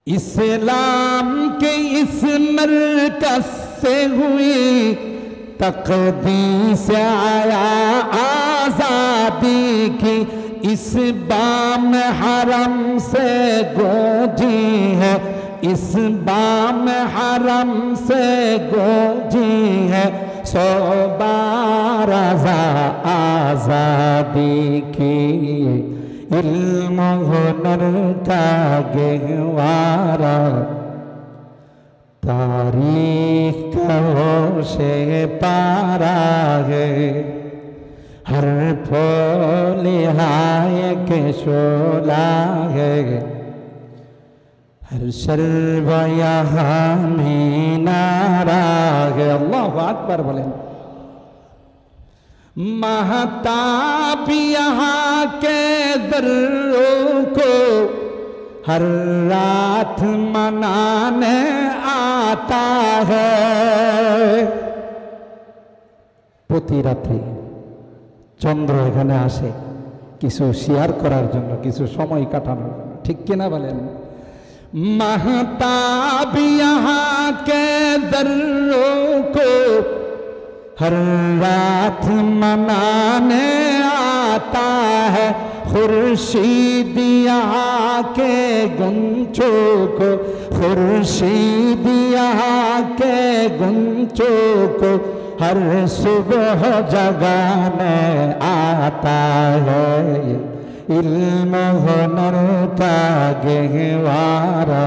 इस्लाम के इस मरकज़ से हुई तक़दीस आया आज़ादी की, इस बाम हरम से गूंजी है, इस बाम हरम से गूंजी है सौ बार आज़ादी की। इल्म हुनर का गहवारा तारीख का होशे पारा है, हर फूल हाय के शोला है, हर शर्व यहाँ में नारा है। अल्लाहु अकबर बोलें। महताब यहाँ के दर्रों को हर रात मनाने आता है। প্রতি রাতে চন্দ্র এখানে আসে কিছু শেয়ার করার জন্য, কিছু সময় কাটানোর জন্য, ঠিক কিনা বলেন? महताब यहाँ के दर्रों को हर रात मनाने आता है, खुर्शीद यहाँ के गुंचों को, खुर्शीद यहाँ के गुंचों को हर सुबह जगाने आता है। इल्म हुनर का गहवारा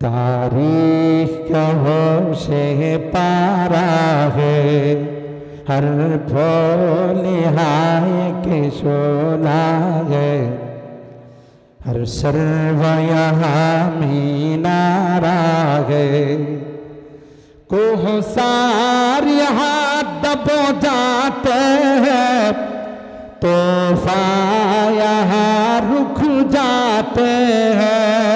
तारीख का होशे पारा है, हर फूल हाय के शोला है, हर सर्व यहाँ मीनारा है। कोहसार यहाँ दबो जाते हैं, तूफान यहाँ रुक जाते हैं,